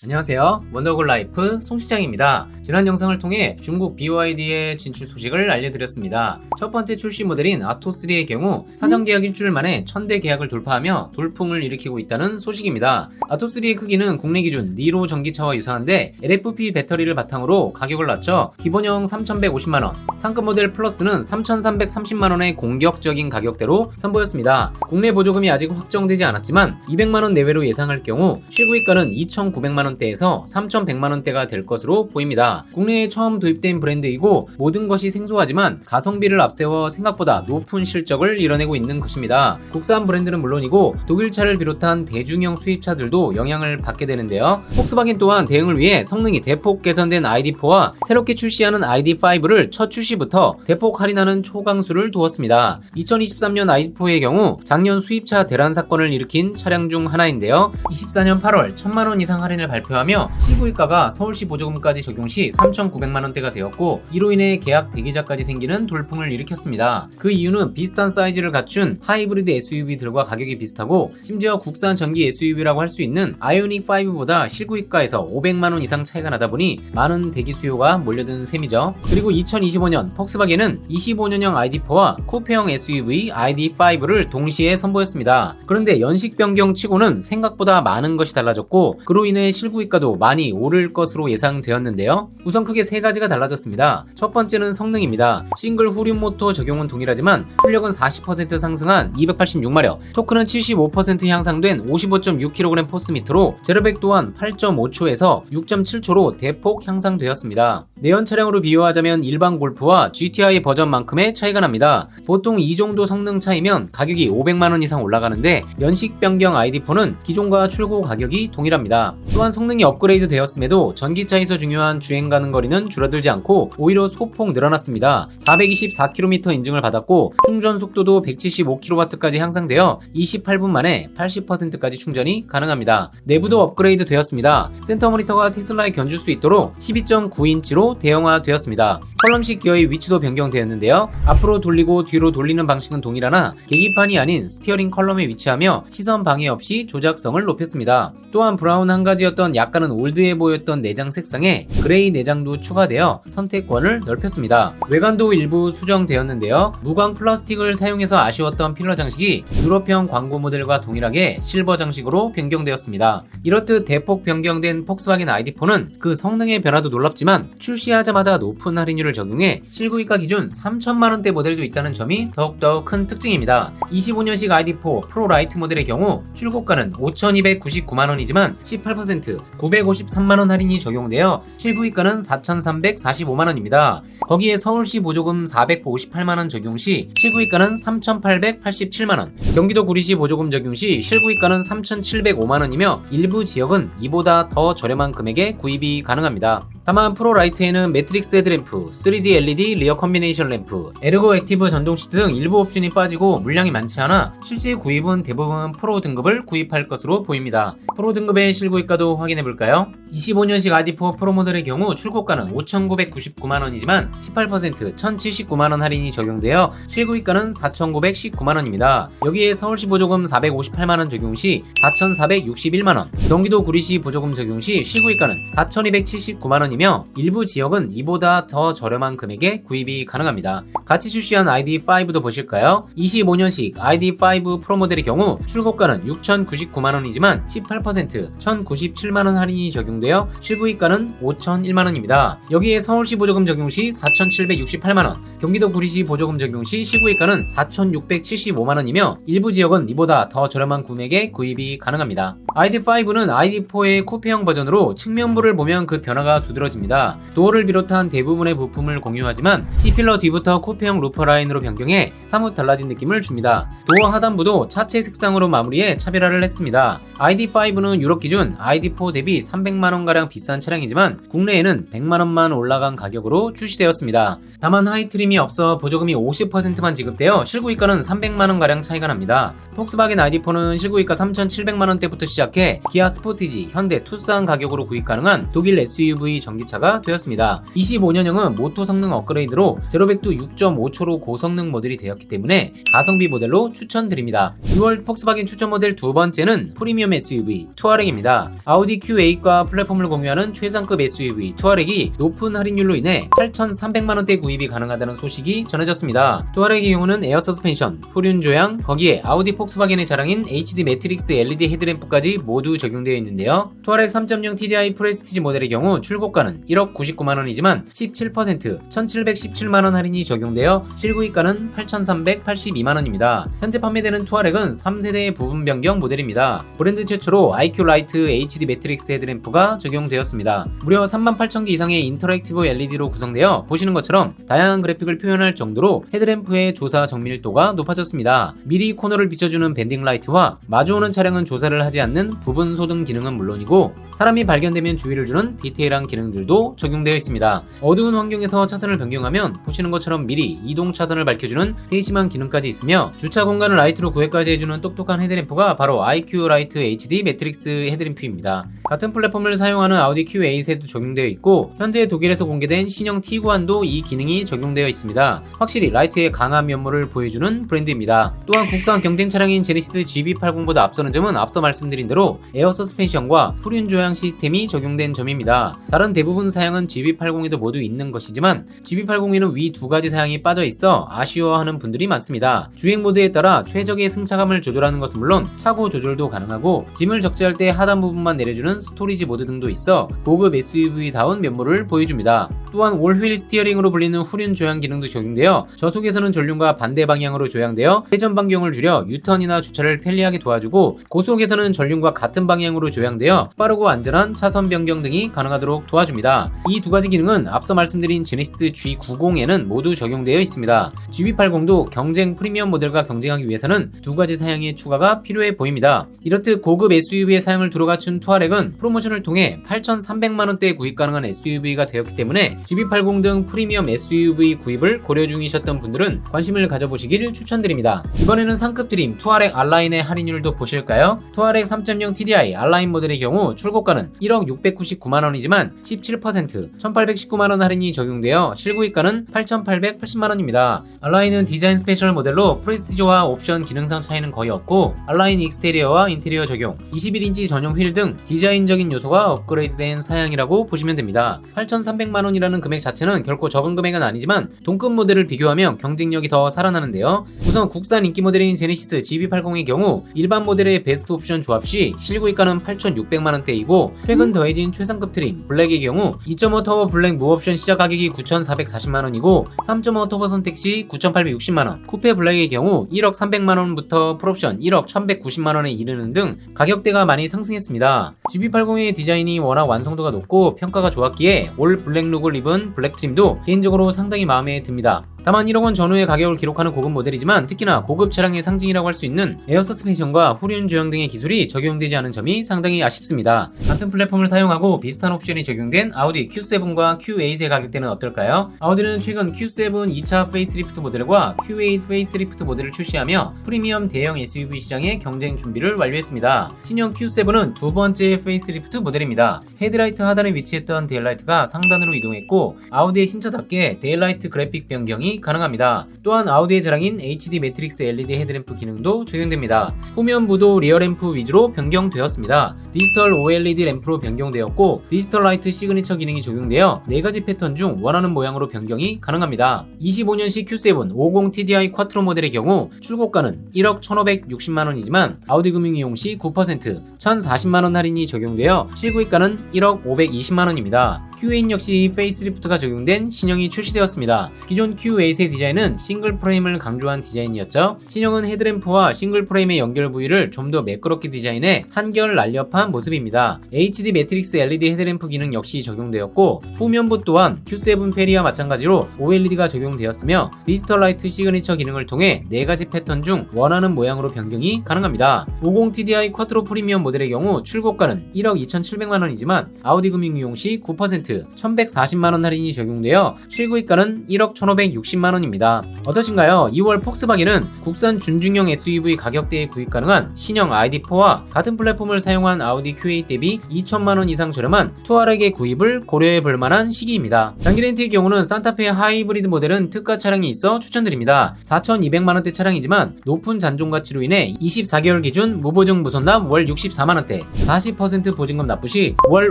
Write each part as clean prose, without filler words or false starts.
안녕하세요. 원더골라이프 송시장입니다. 지난 영상을 통해 중국 BYD의 진출 소식을 알려드렸습니다. 첫 번째 출시 모델인 아토3의 경우 사전 계약 일주일 만에 1000대 계약을 돌파하며 돌풍을 일으키고 있다는 소식입니다. 아토3의 크기는 국내 기준 니로 전기차와 유사한데 LFP 배터리를 바탕으로 가격을 낮춰 기본형 3150만원, 상급 모델 플러스는 3330만원의 공격적인 가격대로 선보였습니다. 국내 보조금이 아직 확정되지 않았지만 200만원 내외로 예상할 경우 실구입가는 2900만원대에서 3100만원대가 될 것으로 보입니다. 국내에 처음 도입된 브랜드이고 모든 것이 생소하지만 가성비를 앞세워 생각보다 높은 실적을 이뤄내고 있는 것입니다. 국산 브랜드는 물론이고 독일차를 비롯한 대중형 수입차들도 영향을 받게 되는데요. 폭스바겐 또한 대응을 위해 성능이 대폭 개선된 ID4와 새롭게 출시하는 ID5를 첫 출시부터 대폭 할인하는 초강수를 두었습니다. 2023년 ID4의 경우 작년 수입차 대란 사건을 일으킨 차량 중 하나인데요. 24년 8월 1000만원 이상 할인을 발표하며 시구입가가 서울시 보조금까지 적용 시 3,900만원대가 되었고 이로 인해 계약 대기자까지 생기는 돌풍을 일으켰습니다. 그 이유는 비슷한 사이즈를 갖춘 하이브리드 SUV들과 가격이 비슷하고 심지어 국산 전기 SUV라고 할 수 있는 아이오닉5보다 실구입가에서 500만원 이상 차이가 나다 보니 많은 대기 수요가 몰려든 셈이죠. 그리고 2025년 폭스바겐은 25년형 ID4와 쿠페형 SUV ID5를 동시에 선보였습니다. 그런데 연식 변경 치고는 생각보다 많은 것이 달라졌고 그로 인해 실구입가도 많이 오를 것으로 예상되었는데요. 우선 크게 세 가지가 달라졌습니다. 첫 번째는 성능입니다. 싱글 후륜 모터 적용은 동일하지만 출력은 40% 상승한 286마력, 토크는 75% 향상된 55.6kg 포스미터로 제로백 또한 8.5초에서 6.7초로 대폭 향상되었습니다. 내연 차량으로 비교하자면 일반 골프와 GTI 버전만큼의 차이가 납니다. 보통 이 정도 성능 차이면 가격이 500만원 이상 올라가는데 연식 변경 ID4는 기존과 출고 가격이 동일합니다. 또한 성능이 업그레이드 되었음에도 전기차에서 중요한 주행 가는 거리는 줄어들지 않고 오히려 소폭 늘어났습니다. 424km 인증을 받았고 충전 속도도 175kW까지 향상되어 28분 만에 80%까지 충전이 가능합니다. 내부도 업그레이드 되었습니다. 센터 모니터가 테슬라에 견줄 수 있도록 12.9인치로 대형화되었습니다. 컬럼식 기어의 위치도 변경되었는데요. 앞으로 돌리고 뒤로 돌리는 방식은 동일하나 계기판이 아닌 스티어링 컬럼에 위치하며 시선 방해 없이 조작성을 높였습니다. 또한 브라운 한 가지였던 약간은 올드해 보였던 내장 색상에 그레이 내장도 추가되어 선택권을 넓혔습니다. 외관도 일부 수정되었는데요. 무광 플라스틱을 사용해서 아쉬웠던 필러 장식이 유럽형 광고 모델과 동일하게 실버 장식으로 변경되었습니다. 이렇듯 대폭 변경된 폭스바겐 ID4는 그 성능의 변화도 놀랍지만 출시하자마자 높은 할인율을 적용해 실구입가 기준 3천만원대 모델도 있다는 점이 더욱더 큰 특징입니다. 25년식 ID4 프로 라이트 모델의 경우 출고가는 5,299만원이지만 18% 953만원 할인이 적용되어 실구입가는 4,345만원입니다. 거기에 서울시 보조금 458만원 적용 시 실구입가는 3,887만원, 경기도 구리시 보조금 적용 시 실구입가는 3,705만원이며 일부 지역은 이보다 더 저렴한 금액에 구입이 가능합니다. 다만 프로 라이트에는 매트릭스 헤드램프, 3D LED 리어 컨비네이션 램프, 에르고 액티브 전동 시트 등 일부 옵션이 빠지고 물량이 많지 않아 실제 구입은 대부분 프로 등급을 구입할 것으로 보입니다. 프로 등급의 실구입가도 확인해볼까요? 25년식 ID4 프로 모델의 경우 출고가는 5,999만원이지만 18% 1,079만원 할인이 적용되어 실구입가는 4,919만원입니다. 여기에 서울시 보조금 458만원 적용 시 4,461만원, 경기도 구리시 보조금 적용 시 실구입가는 4,279만원이며 일부 지역은 이보다 더 저렴한 금액에 구입이 가능합니다. 같이 출시한 ID5도 보실까요? 25년식 ID5 프로 모델의 경우 출고가는 6,099만원이지만 18% 1,097만원 할인이 적용되어 실구입가는 5,001만원입니다. 여기에 서울시 보조금 적용 시 4,768만원, 경기도 구리시 보조금 적용 시 실구입가는 4,675만원이며 일부 지역은 이보다 더 저렴한 금액에 구입이 가능합니다. ID5는 ID4의 쿠페형 버전으로 측면부를 보면 그 변화가 두드러집니다. 도어를 비롯한 대부분의 부품을 공유하지만 C필러 뒤부터 쿠페형 루퍼 라인으로 변경해 사뭇 달라진 느낌을 줍니다. 도어 하단부도 차체 색상으로 마무리해 차별화를 했습니다. ID5는 유럽 기준 ID4 대비 300만원가량 비싼 차량이지만 국내에는 100만원만 올라간 가격으로 출시되었습니다. 다만 하이트림이 없어 보조금이 50%만 지급되어 실구입가는 300만원가량 차이가 납니다. 폭스바겐 ID4는 실구입가 3,700만원대부터 시작해 기아 스포티지, 현대 투싼 가격으로 구입 가능한 독일 SUV 전기 전기차가 되었습니다. 25년형은 모터 성능 업그레이드로 0-100도 6.5초로 고성능 모델이 되었기 때문에 가성비 모델로 추천드립니다. 6월 폭스바겐 추천 모델 두 번째는 프리미엄 SUV 투아렉입니다. 아우디 Q8과 플랫폼을 공유하는 최상급 SUV 투아렉이 높은 할인율로 인해 8,300만원대 구입이 가능하다는 소식이 전해졌습니다. 투아렉의 경우는 에어 서스펜션, 후륜 조향, 거기에 아우디 폭스바겐의 자랑인 HD 매트릭스 LED 헤드램프까지 모두 적용되어 있는데요. 투아렉 3.0 TDI 프레스티지 모델의 경우 출고가는 1억 99만원이지만 17% 1,717만원 할인이 적용되어 실구입가는 8,382만원입니다. 현재 판매되는 투아렉은 3세대의 부분 변경 모델입니다. 브랜드 최초로 IQ 라이트 HD 매트릭스 헤드램프가 적용되었습니다. 무려 38,000개 이상의 인터랙티브 LED로 구성되어 보시는 것처럼 다양한 그래픽을 표현할 정도로 헤드램프의 조사 정밀도가 높아졌습니다. 미리 코너를 비춰주는 밴딩 라이트와 마주오는 차량은 조사를 하지 않는 부분 소등 기능은 물론이고 사람이 발견되면 주의를 주는 디테일한 기능들도 적용되어 있습니다. 어두운 환경에서 차선을 변경하면 보시는 것처럼 미리 이동 차선을 밝혀주는 세심한 기능까지 있으며 주차 공간을 라이트로 구획까지 해주는 똑똑한 헤드램프가 바로 IQ 라이트 HD 매트릭스 헤드램프입니다. 같은 플랫폼을 사용하는 아우디 Q8에도 적용되어 있고 현재 독일에서 공개된 신형 T9도 이 기능이 적용되어 있습니다. 확실히 라이트의 강한 면모를 보여주는 브랜드입니다. 또한 국산 경쟁 차량인 제네시스 GB80보다 앞서는 점은 앞서 말씀드린 대로 에어 서스펜션과 후륜 조향 시스템이 적용된 점입니다. 다른 대부분 사양은 GB80에도 모두 있는 것이지만 GB80에는 위 두 가지 사양이 빠져 있어 아쉬워하는 분들이 많습니다. 주행 모드에 따라 최적의 승차감을 조절하는 것은 물론 차고 조절도 가능하고 짐을 적재할 때 하단 부분만 내려주는 스토리지 모드 등도 있어 고급 SUV다운 면모를 보여줍니다. 또한 올휠 스티어링으로 불리는 후륜 조향 기능도 적용되어 저속에서는 전륜과 반대 방향으로 조향되어 회전 반경을 줄여 유턴이나 주차를 편리하게 도와주고 고속에서는 전륜과 같은 방향으로 조향되어 빠르고 안전한 차선 변경 등이 가능하도록 도와줍니다. 이 두 가지 기능은 앞서 말씀드린 제네시스 G90에는 모두 적용되어 있습니다. GB80도 경쟁 프리미엄 모델과 경쟁하기 위해서는 두 가지 사양의 추가가 필요해 보입니다. 이렇듯 고급 SUV의 사양을 두루 갖춘 투아렉은 프로모션을 통해 8,300만원대에 구입 가능한 SUV가 되었기 때문에 GB80 등 프리미엄 SUV 구입을 고려 중이셨던 분들은 관심을 가져보시길 추천드립니다. 이번에는 상급 드림 투아렉 알라인의 할인율도 보실까요? 투아렉 3.0 TDI 알라인 모델의 경우 출고가는 1억 699만원이지만 17% 1,819만원 할인이 적용되어 실구입가는 8,880만원입니다. 알라인은 디자인 스페셜 모델로 프레스티지와 옵션 기능상 차이는 거의 없고 알라인 익스테리어와 인테리어 적용, 21인치 전용 휠 등 디자인적인 요소가 업그레이드된 사양이라고 보시면 됩니다. 8,300만원이라는 금액 자체는 결코 적은 금액은 아니지만 동급 모델을 비교하면 경쟁력이 더 살아나는데요. 우선 국산 인기 모델인 제네시스 GB80의 경우 일반 모델의 베스트 옵션 조합 시 실구입가는 8,600만원대이고 최근 더해진 최상급 트림 블랙의 경우 2.5 터보 블랙 무옵션 시작 가격이 9,440만원이고 3.5 터보 선택 시 9,860만원, 쿠페 블랙의 경우 1억 300만원부터 풀옵션 1억 1,190만원에 이르는 등 가격대가 많이 상승했습니다. GB80의 디자인이 워낙 완성도가 높고 평가가 좋았기에 올 블랙 룩을 입은 블랙 트림도 개인적으로 상당히 마음에 듭니다. 다만 1억원 전후의 가격을 기록하는 고급 모델이지만 특히나 고급 차량의 상징이라고 할 수 있는 에어 서스펜션과 후륜 조향 등의 기술이 적용되지 않은 점이 상당히 아쉽습니다. 같은 플랫폼을 사용하고 비슷한 옵션이 적용된 아우디 Q7과 Q8의 가격대는 어떨까요? 아우디는 최근 Q7 2차 페이스리프트 모델과 Q8 페이스리프트 모델을 출시하며 프리미엄 대형 SUV 시장의 경쟁 준비를 완료했습니다. 신형 Q7은 두 번째 페이스리프트 모델입니다. 헤드라이트 하단에 위치했던 데일라이트가 상단으로 이동했고 아우디의 신차답게 데일라이트 그래픽 변경이 가능합니다. 또한 아우디의 자랑인 HD 매트릭스 LED 헤드램프 기능도 적용됩니다. 후면부도 리어램프 위주로 변경되었습니다. 디지털 OLED 램프로 변경되었고 디지털 라이트 시그니처 기능이 적용되어 4가지 패턴 중 원하는 모양으로 변경이 가능합니다. 25년식 Q7 50 TDI 쿼트로 모델의 경우 출고가는 1억 1,560만원이지만 아우디 금융 이용 시 9% 1,040만원 할인이 적용되어 실구입가는 1억 520만원입니다. Q8 역시 페이스리프트가 적용된 신형이 출시되었습니다. 기존 Q8의 디자인은 싱글 프레임을 강조한 디자인이었죠. 신형은 헤드램프와 싱글 프레임의 연결 부위를 좀 더 매끄럽게 디자인해 한결 날렵한 모습입니다. HD 매트릭스 LED 헤드램프 기능 역시 적용되었고 후면부 또한 Q7 페리와 마찬가지로 OLED가 적용되었으며 디지털 라이트 시그니처 기능을 통해 4가지 패턴 중 원하는 모양으로 변경이 가능합니다. 50 TDI 쿼트로 프리미엄 모델의 경우 출고가는 1억 2,700만원이지만 아우디 금융 이용 시 9% 30%, 1140만원 할인이 적용되어 실구입가는 1억 1560만원입니다. 어떠신가요? 2월 폭스바겐은 국산 준중형 SUV 가격대에 구입 가능한 신형 ID4와 같은 플랫폼을 사용한 아우디 Q8 대비 2천만원 이상 저렴한 투아렉의 구입을 고려해 볼 만한 시기입니다. 단기 렌트의 경우는 산타페 하이브리드 모델은 특가 차량이 있어 추천드립니다. 4200만원대 차량이지만 높은 잔존 가치로 인해 24개월 기준 무보증 무선납 월 64만원대, 40% 보증금 납부 시 월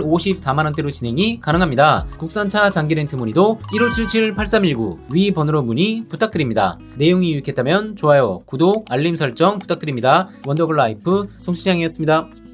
54만원대로 진행이 가능합니다. 국산차 장기 렌트 문의도 1577-8319 위 번호로 문의 부탁드립니다. 내용이 유익했다면 좋아요, 구독, 알림 설정 부탁드립니다. 원더글 라이프 송시장이었습니다.